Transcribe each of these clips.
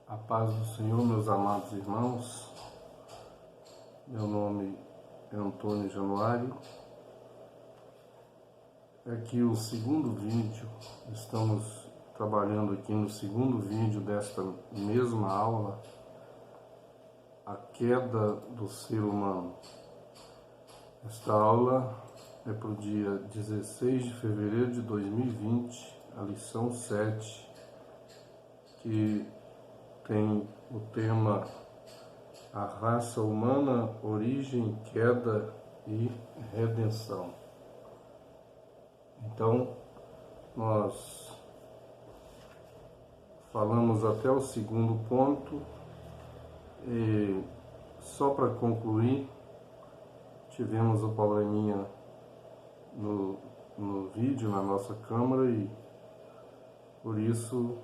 A paz do Senhor, meus amados irmãos. Meu nome é Antônio Januário. Aqui o segundo vídeo, estamos trabalhando aqui no segundo vídeo desta mesma aula, a queda do ser humano. Esta aula é para o dia 16 de fevereiro de 2020, a lição 7, que tem o tema A Raça Humana, Origem, Queda e Redenção. Então, nós falamos até o segundo ponto e só para concluir, tivemos um probleminha no vídeo, na nossa câmera, e por isso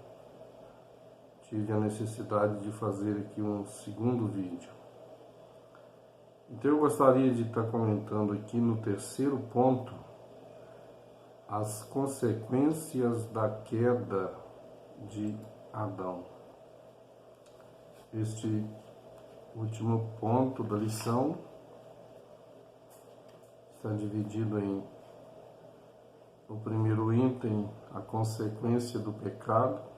tive a necessidade de fazer aqui um segundo vídeo. Então eu gostaria de estar comentando aqui no terceiro ponto as consequências da queda de Adão. Este último ponto da lição está dividido em o primeiro item, a consequência do pecado.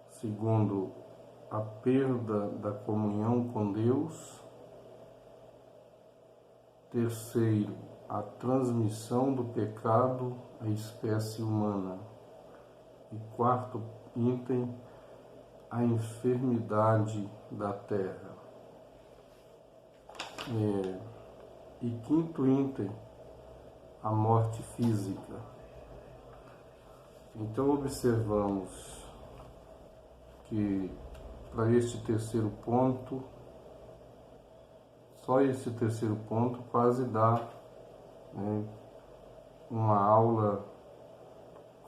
Segundo, a perda da comunhão com Deus. Terceiro, a transmissão do pecado à espécie humana. E quarto item, a enfermidade da terra. E quinto item, a morte física. Então observamos que para este terceiro ponto, só esse terceiro ponto quase dá uma aula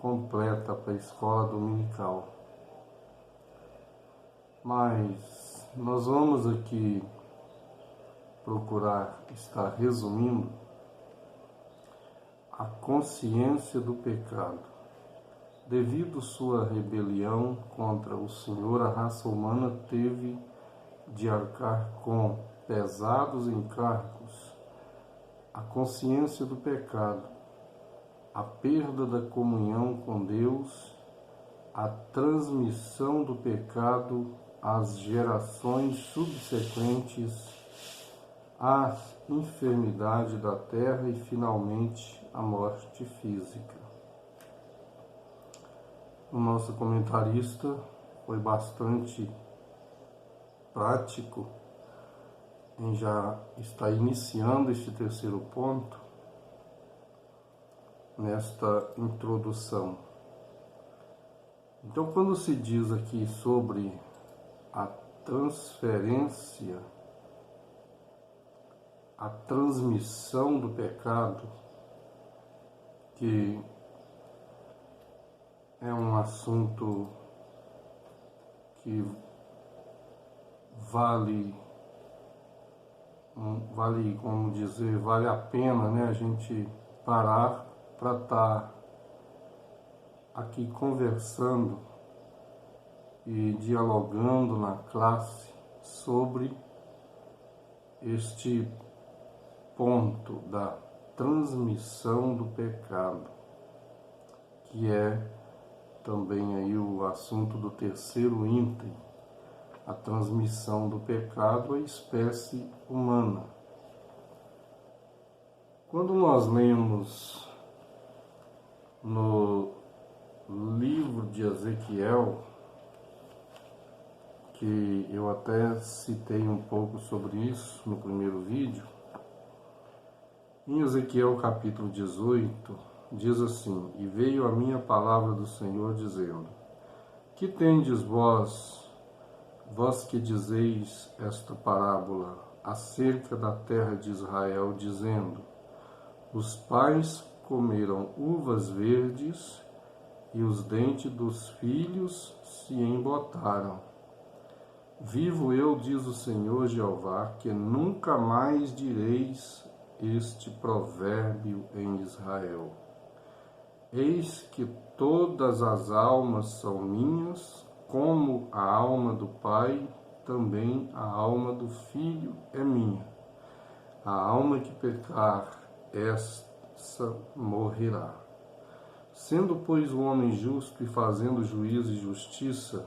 completa para a escola dominical. Mas nós vamos aqui procurar estar resumindo a consciência do pecado. Devido sua rebelião contra o Senhor, a raça humana teve de arcar com pesados encargos. A consciência do pecado, a perda da comunhão com Deus, a transmissão do pecado às gerações subsequentes, a enfermidade da terra e, finalmente, a morte física. O nosso comentarista foi bastante prático em já estar iniciando este terceiro ponto nesta introdução. Então, quando se diz aqui sobre a transferência, a transmissão do pecado, que é um assunto que vale, como dizer, vale a pena, a gente parar para estar aqui conversando e dialogando na classe sobre este ponto da transmissão do pecado, que é também aí o assunto do terceiro item, a transmissão do pecado à espécie humana. Quando nós lemos no livro de Ezequiel, que eu até citei um pouco sobre isso no primeiro vídeo, em Ezequiel capítulo 18, diz assim: E veio a minha palavra do Senhor, dizendo: Que tendes vós que dizeis esta parábola acerca da terra de Israel, dizendo: Os pais comeram uvas verdes e os dentes dos filhos se embotaram. Vivo eu, diz o Senhor Jeová, que nunca mais direis este provérbio em Israel. Eis que todas as almas são minhas, como a alma do Pai, também a alma do Filho é minha. A alma que pecar, essa morrerá. Sendo, pois, o homem justo e fazendo juízo e justiça,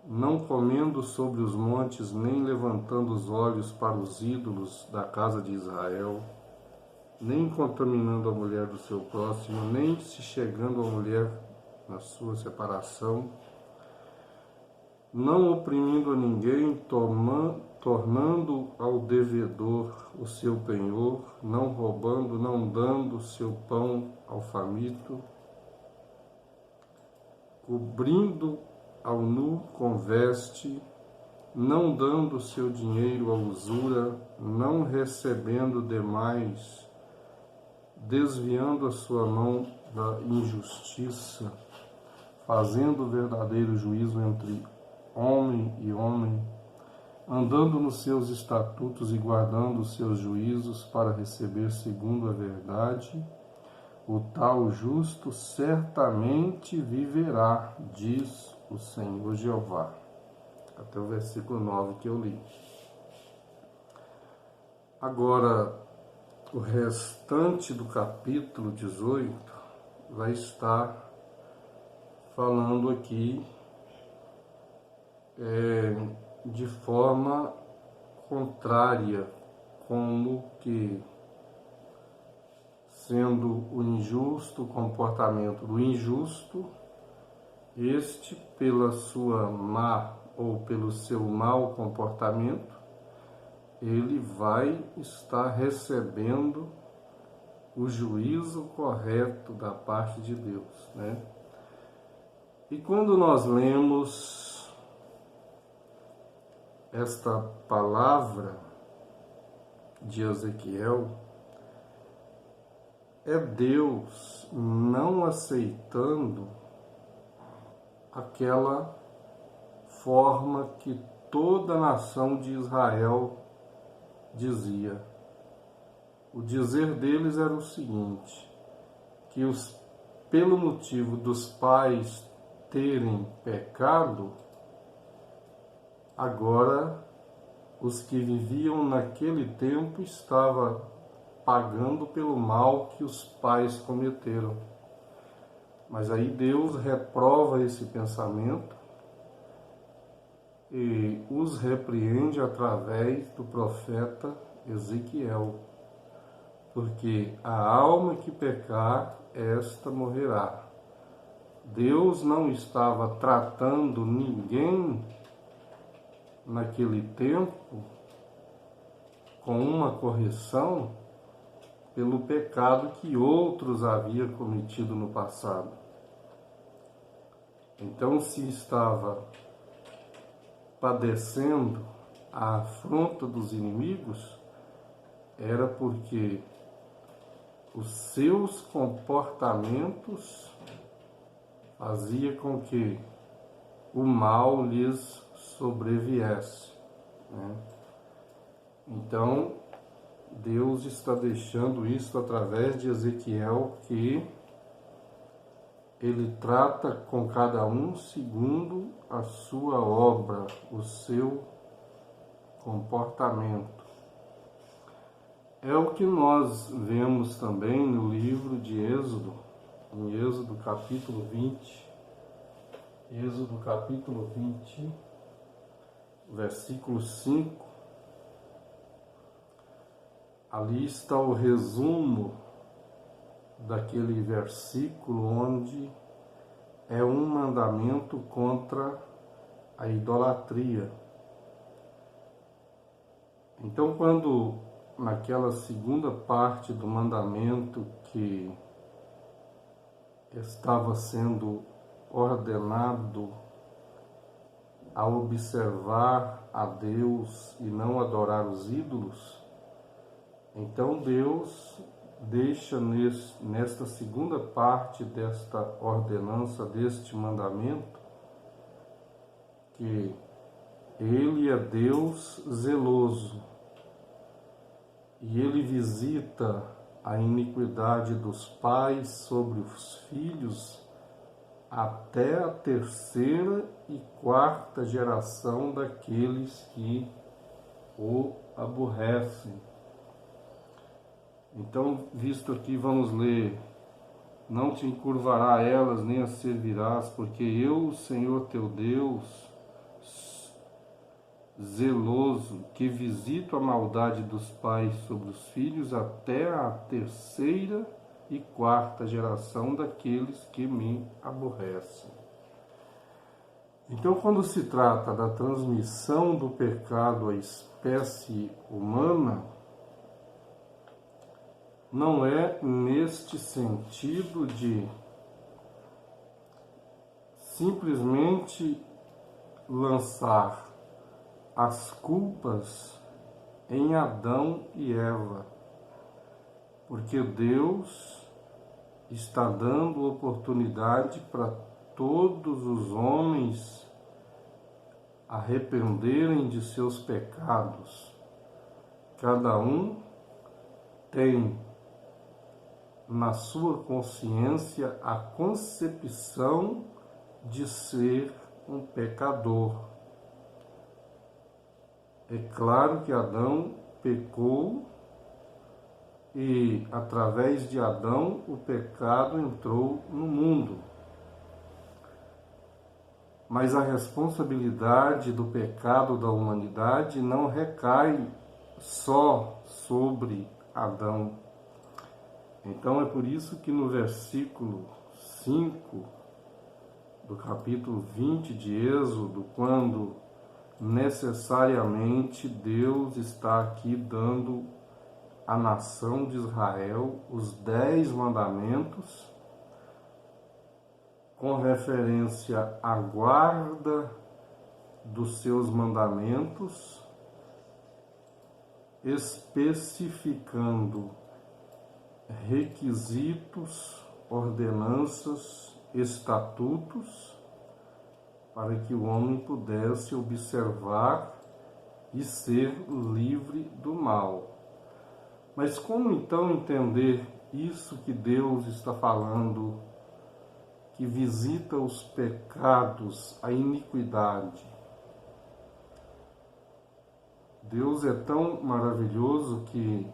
não comendo sobre os montes, nem levantando os olhos para os ídolos da casa de Israel, nem contaminando a mulher do seu próximo, nem se chegando à mulher na sua separação, não oprimindo a ninguém, tornando ao devedor o seu penhor, não roubando, não dando seu pão ao faminto, cobrindo ao nu com veste, não dando seu dinheiro à usura, não recebendo demais, desviando a sua mão da injustiça, fazendo verdadeiro juízo entre homem e homem, andando nos seus estatutos e guardando os seus juízos para receber segundo a verdade, o tal justo certamente viverá, diz o Senhor Jeová. Até o versículo 9 que eu li. Agora, o restante do capítulo 18 vai estar falando aqui de forma contrária, como que sendo o injusto, o comportamento do injusto, este pela sua má ou pelo seu mau comportamento, ele vai estar recebendo o juízo correto da parte de Deus, né? E quando nós lemos esta palavra de Ezequiel, é Deus não aceitando aquela forma que toda a nação de Israel dizia. O dizer deles era o seguinte, que pelo motivo dos pais terem pecado, agora os que viviam naquele tempo estavam pagando pelo mal que os pais cometeram. Mas aí Deus reprova esse pensamento e os repreende através do profeta Ezequiel, porque a alma que pecar, esta morrerá. Deus não estava tratando ninguém naquele tempo com uma correção pelo pecado que outros haviam cometido no passado. Então, se estava padecendo a afronta dos inimigos, era porque os seus comportamentos faziam com que o mal lhes sobreviesse, né? Então, Deus está deixando isso através de Ezequiel, que ele trata com cada um segundo a sua obra, o seu comportamento. É o que nós vemos também no livro de Êxodo, em Êxodo capítulo 20. Êxodo capítulo 20, versículo 5. Ali está o resumo daquele versículo onde é um mandamento contra a idolatria. Então, quando naquela segunda parte do mandamento que estava sendo ordenado a observar a Deus e não adorar os ídolos, então Deus deixa nesta segunda parte desta ordenança, deste mandamento, que Ele é Deus zeloso e Ele visita a iniquidade dos pais sobre os filhos até a terceira e quarta geração daqueles que o aborrecem. Então, visto aqui, vamos ler: não te encurvará a elas, nem as servirás, porque eu, o Senhor teu Deus, zeloso, que visito a maldade dos pais sobre os filhos até a terceira e quarta geração daqueles que me aborrecem. Então, quando se trata da transmissão do pecado à espécie humana, não é neste sentido de simplesmente lançar as culpas em Adão e Eva, porque Deus está dando oportunidade para todos os homens arrependerem de seus pecados. Cada um tem na sua consciência a concepção de ser um pecador. É claro que Adão pecou e, através de Adão, o pecado entrou no mundo. Mas a responsabilidade do pecado da humanidade não recai só sobre Adão. Então é por isso que no versículo 5 do capítulo 20 de Êxodo, quando necessariamente Deus está aqui dando à nação de Israel os 10 mandamentos, com referência à guarda dos seus mandamentos, especificando requisitos, ordenanças, estatutos, para que o homem pudesse observar e ser livre do mal. Mas como então entender isso que Deus está falando, que visita os pecados, a iniquidade? Deus é tão maravilhoso que,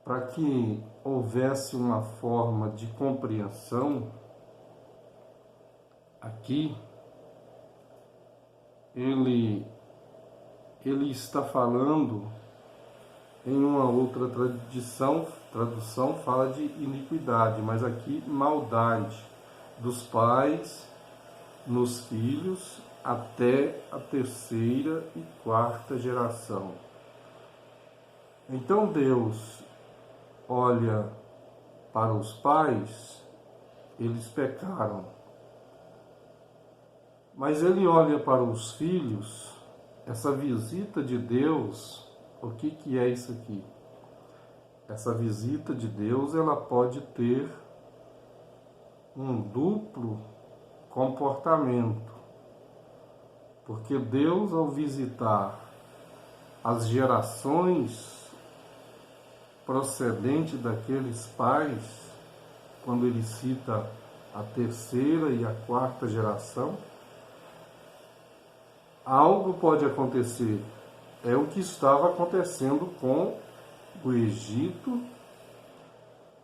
para que houvesse uma forma de compreensão, aqui ele está falando em uma outra tradução fala de iniquidade, mas aqui maldade dos pais nos filhos até a terceira e quarta geração. Então Deus olha para os pais, eles pecaram. Mas ele olha para os filhos, essa visita de Deus. O que é isso aqui? Essa visita de Deus, ela pode ter um duplo comportamento. Porque Deus, ao visitar as gerações procedentes daqueles pais, quando ele cita a terceira e a quarta geração, algo pode acontecer. É o que estava acontecendo com o Egito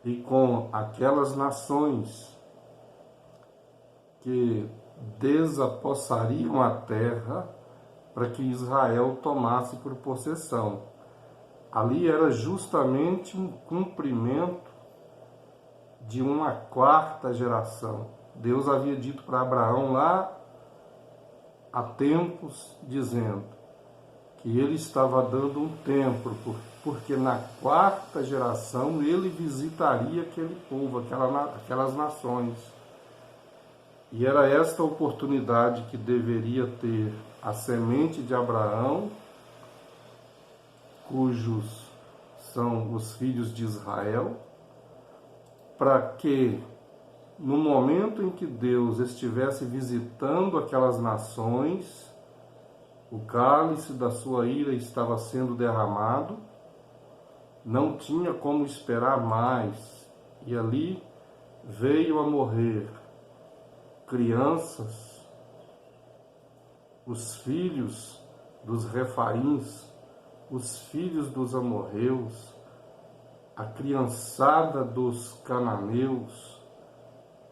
e com aquelas nações que desapossariam a terra para que Israel tomasse por possessão. Ali era justamente um cumprimento de uma quarta geração. Deus havia dito para Abraão lá há tempos, dizendo que ele estava dando um tempo, porque na quarta geração ele visitaria aquele povo, aquelas nações. E era esta oportunidade que deveria ter a semente de Abraão, cujos são os filhos de Israel, para que no momento em que Deus estivesse visitando aquelas nações, o cálice da sua ira estava sendo derramado, não tinha como esperar mais. E ali veio a morrer crianças, os filhos dos Refaíns, os filhos dos amorreus, a criançada dos cananeus,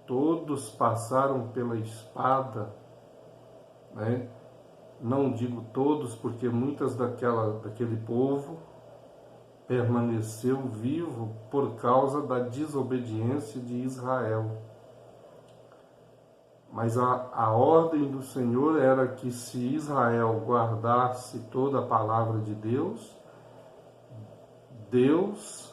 todos passaram pela espada, né? Não digo todos, porque muitas daquele povo permaneceu vivo por causa da desobediência de Israel. Mas a ordem do Senhor era que se Israel guardasse toda a palavra de Deus, Deus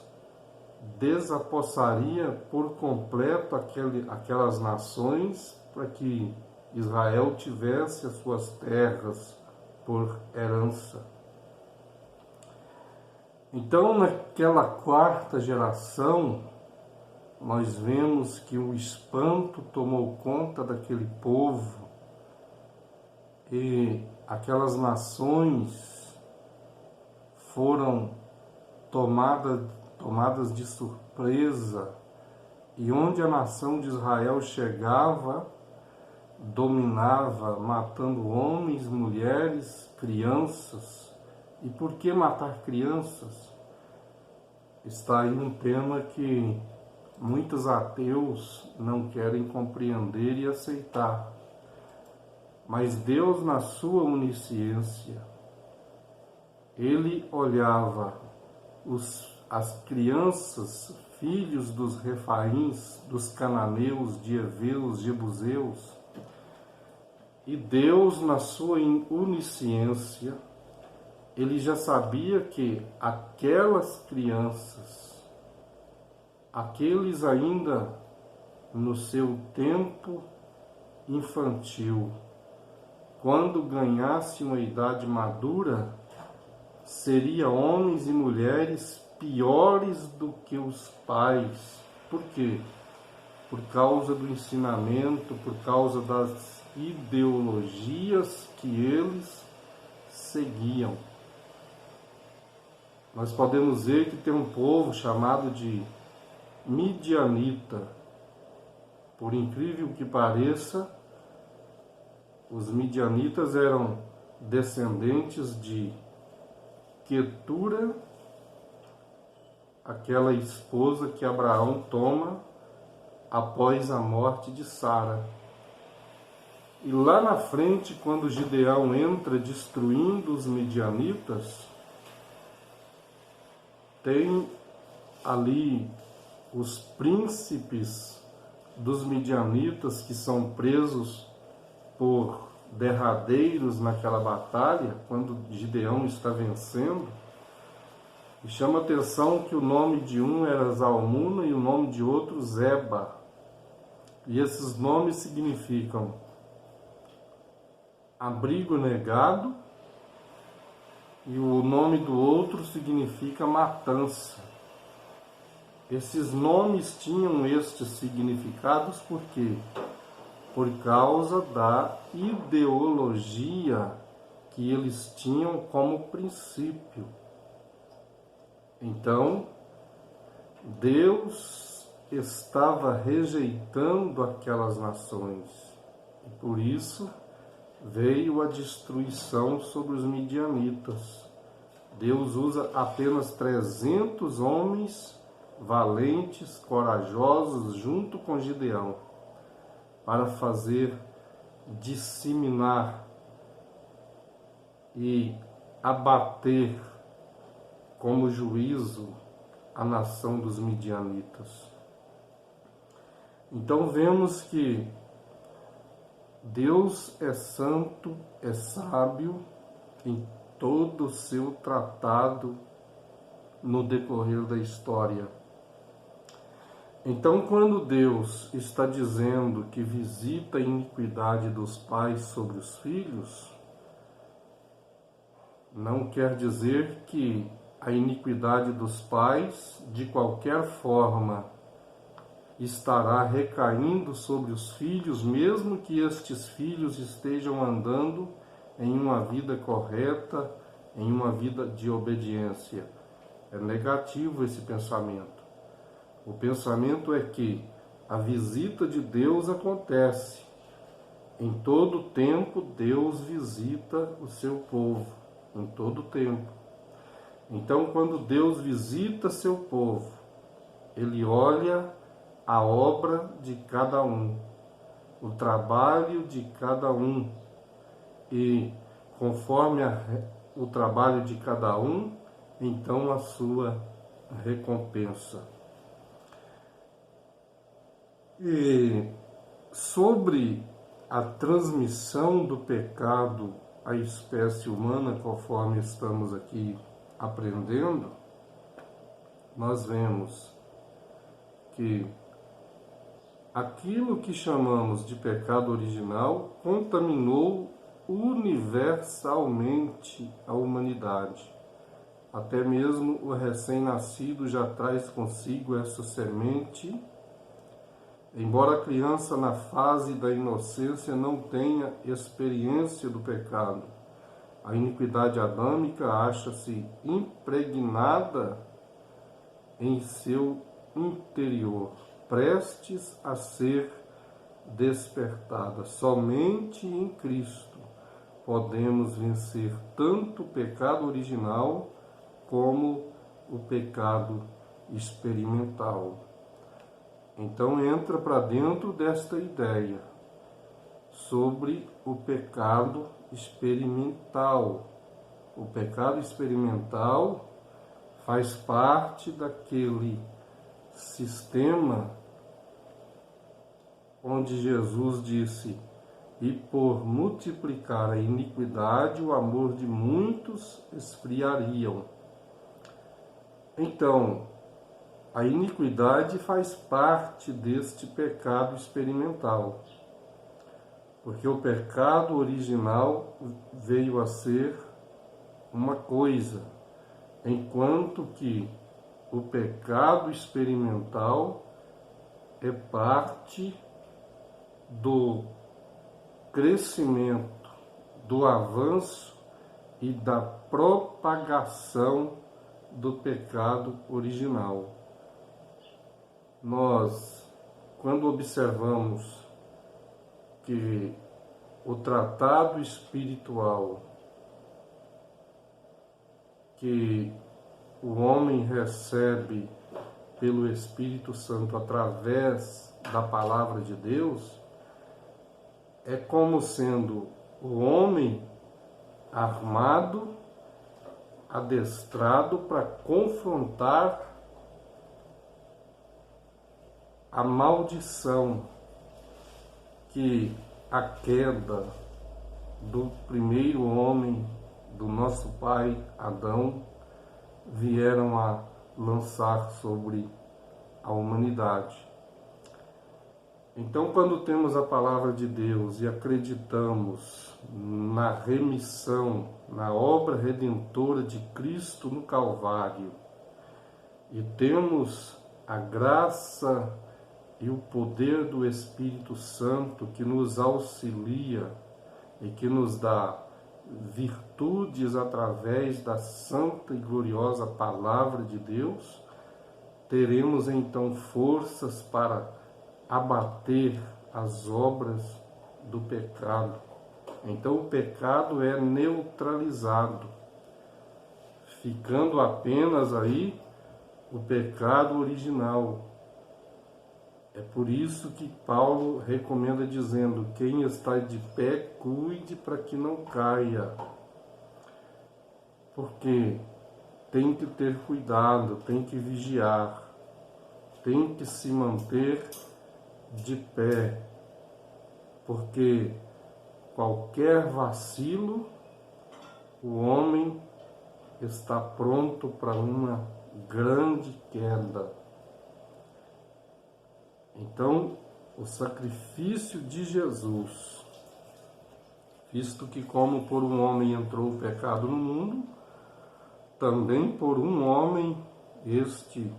desapossaria por completo aquelas nações para que Israel tivesse as suas terras por herança. Então, naquela quarta geração, nós vemos que o espanto tomou conta daquele povo e aquelas nações foram tomadas de surpresa, e onde a nação de Israel chegava, dominava, matando homens, mulheres, crianças. E por que matar crianças? Está aí um tema que muitos ateus não querem compreender e aceitar. Mas Deus, na sua onisciência, Ele olhava as crianças, filhos dos Refaíns, dos cananeus, de heveus, jebuseus, e Deus, na sua onisciência, Ele já sabia que aquelas crianças, aqueles ainda no seu tempo infantil, quando ganhasse uma idade madura, seriam homens e mulheres piores do que os pais. Por quê? Por causa do ensinamento, por causa das ideologias que eles seguiam. Nós podemos ver que tem um povo chamado de Midianita. Por incrível que pareça, os midianitas eram descendentes de Quetura, aquela esposa que Abraão toma após a morte de Sara. E lá na frente, quando Gideão entra destruindo os midianitas, tem ali os príncipes dos midianitas que são presos por derradeiros naquela batalha, quando Gideão está vencendo. E chama atenção que o nome de um era Zalmuna e o nome de outro Zeba. E esses nomes significam abrigo negado, e o nome do outro significa matança. Esses nomes tinham estes significados por quê? Por causa da ideologia que eles tinham como princípio. Então, Deus estava rejeitando aquelas nações, e por isso veio a destruição sobre os midianitas. Deus usa apenas 300 homens valentes, corajosos, junto com Gideão, para fazer disseminar e abater como juízo a nação dos midianitas. Então vemos que Deus é santo, é sábio em todo o seu tratado no decorrer da história. Então, quando Deus está dizendo que visita a iniquidade dos pais sobre os filhos, não quer dizer que a iniquidade dos pais, de qualquer forma, estará recaindo sobre os filhos, mesmo que estes filhos estejam andando em uma vida correta, em uma vida de obediência. É negativo esse pensamento. O pensamento é que A visita de Deus acontece. Em todo tempo, Deus visita o seu povo. Em todo tempo. Então, quando Deus visita seu povo, Ele olha a obra de cada um, o trabalho de cada um. E conforme o trabalho de cada um, então a sua recompensa. E sobre a transmissão do pecado à espécie humana, conforme estamos aqui aprendendo, nós vemos que aquilo que chamamos de pecado original contaminou universalmente a humanidade. Até mesmo o recém-nascido já traz consigo essa semente. Embora a criança na fase da inocência não tenha experiência do pecado, a iniquidade adâmica acha-se impregnada em seu interior, prestes a ser despertada. Somente em Cristo podemos vencer tanto o pecado original como o pecado experimental. Então entra para dentro desta ideia sobre o pecado experimental. O pecado experimental faz parte daquele sistema onde Jesus disse: e por multiplicar a iniquidade, o amor de muitos esfriariam. Então, a iniquidade faz parte deste pecado experimental, porque o pecado original veio a ser uma coisa, enquanto que o pecado experimental é parte do crescimento, do avanço e da propagação do pecado original. Nós, quando observamos que o tratado espiritual que o homem recebe pelo Espírito Santo através da palavra de Deus, é como sendo o homem armado, adestrado para confrontar a maldição que a queda do primeiro homem, do nosso pai Adão, vieram a lançar sobre a humanidade. Então, quando temos a palavra de Deus e acreditamos na remissão, na obra redentora de Cristo no Calvário, e temos a graça e o poder do Espírito Santo que nos auxilia e que nos dá virtudes através da santa e gloriosa palavra de Deus, teremos então forças para abater as obras do pecado. Então o pecado é neutralizado, ficando apenas aí o pecado original. É por isso que Paulo recomenda dizendo: quem está de pé, cuide para que não caia. Porque tem que ter cuidado, tem que vigiar, tem que se manter de pé, porque qualquer vacilo, o homem está pronto para uma grande queda. Então, o sacrifício de Jesus, visto que como por um homem entrou o pecado no mundo, também por um homem, este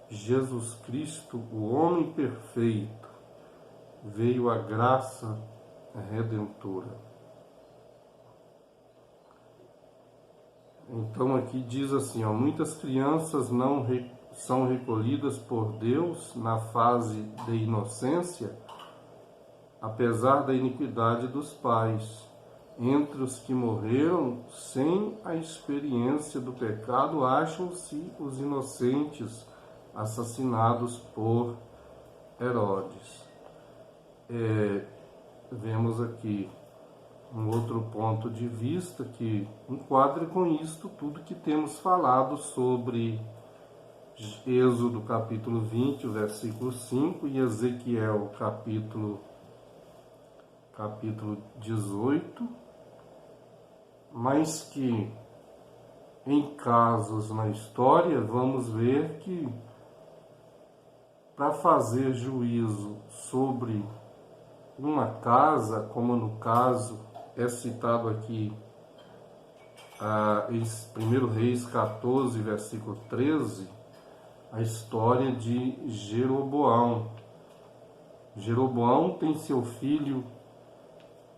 Jesus Cristo, o homem perfeito, veio a graça redentora. Então aqui diz assim, muitas crianças não são recolhidas por Deus na fase de inocência, apesar da iniquidade dos pais. Entre os que morreram sem a experiência do pecado, acham-se os inocentes assassinados por Herodes. Vemos aqui um outro ponto de vista que enquadra com isto tudo que temos falado sobre Êxodo capítulo 20, versículo 5, e Ezequiel capítulo 18, mas que em casos na história vamos ver que para fazer juízo sobre uma casa, como no caso é citado aqui em 1 Reis 14, versículo 13, a história de Jeroboão. Jeroboão tem seu filho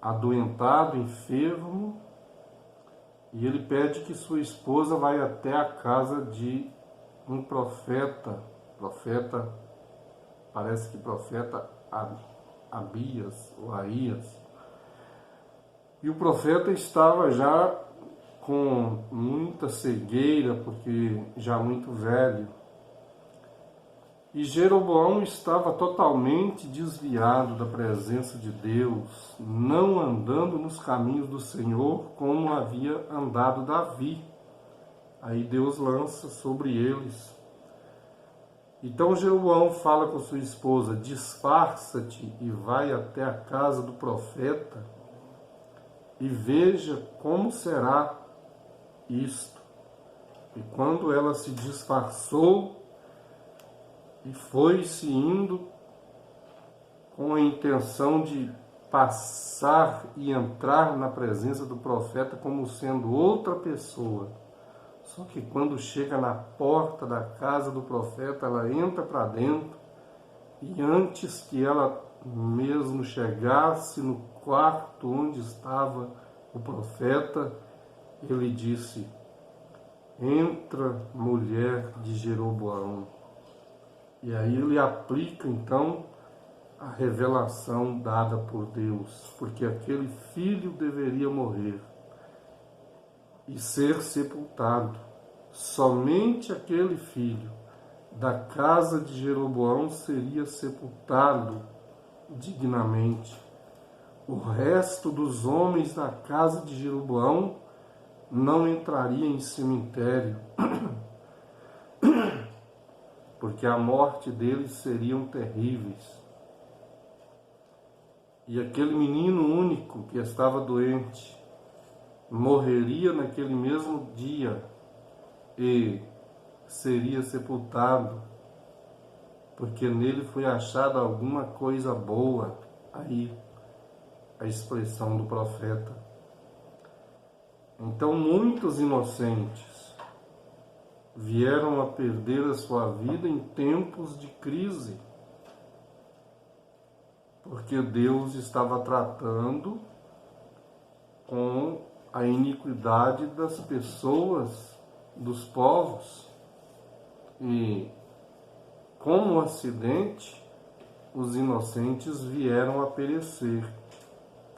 adoentado, enfermo, e ele pede que sua esposa vá até a casa de um profeta, parece que profeta Abias ou Aías. E o profeta estava já com muita cegueira, porque já muito velho. E Jeroboão estava totalmente desviado da presença de Deus, não andando nos caminhos do Senhor como havia andado Davi. Aí Deus lança sobre eles. Então Jeroboão fala com sua esposa: disfarça-te e vai até a casa do profeta e veja como será isto. E quando ela se disfarçou e foi-se indo com a intenção de passar e entrar na presença do profeta como sendo outra pessoa. Só que quando chega na porta da casa do profeta, ela entra para dentro, e antes que ela mesmo chegasse no quarto onde estava o profeta, ele disse: entra, mulher de Jeroboão. E aí ele aplica então a revelação dada por Deus, porque aquele filho deveria morrer e ser sepultado. Somente aquele filho da casa de Jeroboão seria sepultado dignamente. O resto dos homens da casa de Jeroboão não entraria em cemitério, porque a morte deles seriam terríveis. E aquele menino único que estava doente morreria naquele mesmo dia e seria sepultado, porque nele foi achada alguma coisa boa. Aí a expressão do profeta. Então muitos inocentes vieram a perder a sua vida em tempos de crise, porque Deus estava tratando com a iniquidade das pessoas, dos povos, e como acidente, os inocentes vieram a perecer,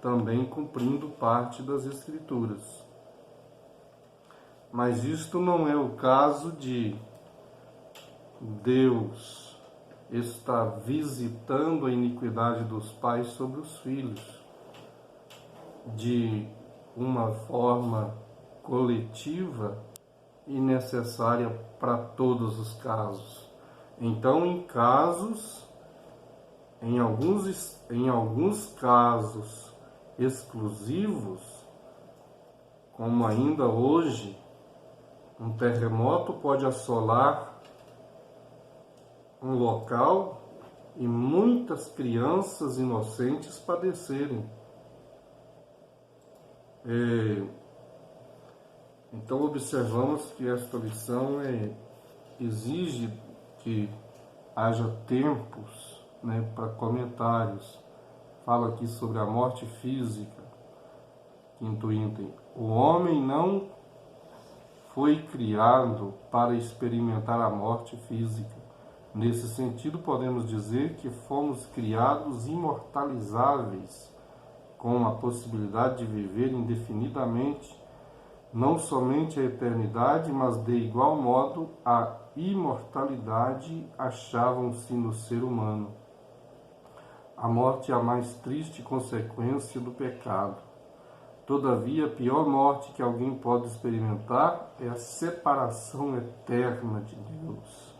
também cumprindo parte das Escrituras. Mas isto não é o caso de Deus estar visitando a iniquidade dos pais sobre os filhos de uma forma coletiva e necessária para todos os casos. Então, em alguns casos exclusivos, como ainda hoje, um terremoto pode assolar um local e muitas crianças inocentes padecerem. Então observamos que esta lição exige que haja tempos, para comentários. Fala aqui sobre a morte física. Quinto item: o homem não foi criado para experimentar a morte física. Nesse sentido, podemos dizer que fomos criados imortalizáveis, com a possibilidade de viver indefinidamente, não somente a eternidade, mas de igual modo a imortalidade achavam-se no ser humano. A morte é a mais triste consequência do pecado. Todavia, a pior morte que alguém pode experimentar é a separação eterna de Deus.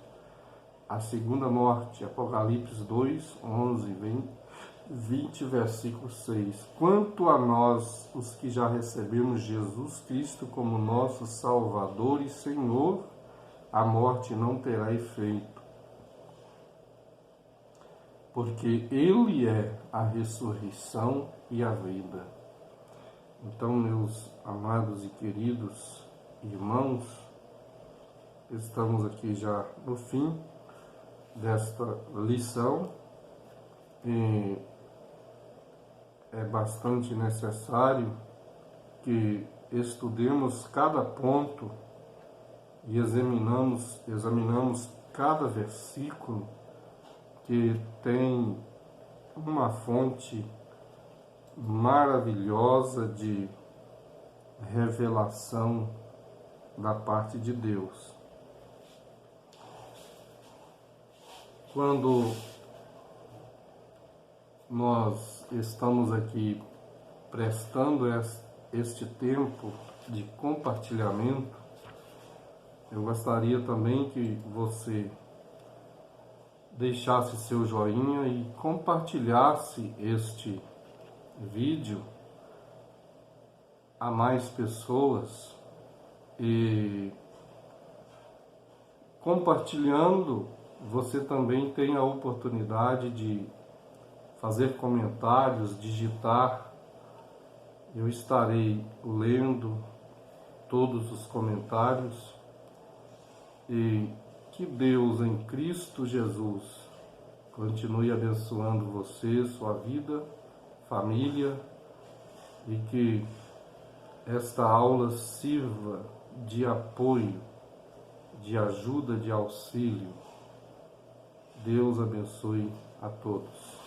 A segunda morte, Apocalipse 2, 11, 20, versículo 6. Quanto a nós, os que já recebemos Jesus Cristo como nosso Salvador e Senhor, a morte não terá efeito, porque Ele é a ressurreição e a vida. Então, meus amados e queridos irmãos, estamos aqui já no fim desta lição e é bastante necessário que estudemos cada ponto e examinamos cada versículo que tem uma fonte maravilhosa de revelação da parte de Deus. Quando nós estamos aqui prestando este tempo de compartilhamento, eu gostaria também que você deixasse seu joinha e compartilhasse este vídeo a mais pessoas, e compartilhando você também tem a oportunidade de fazer comentários, digitar. Eu estarei lendo todos os comentários, e que Deus em Cristo Jesus continue abençoando você, sua vida, família, e que esta aula sirva de apoio, de ajuda, de auxílio. Deus abençoe a todos.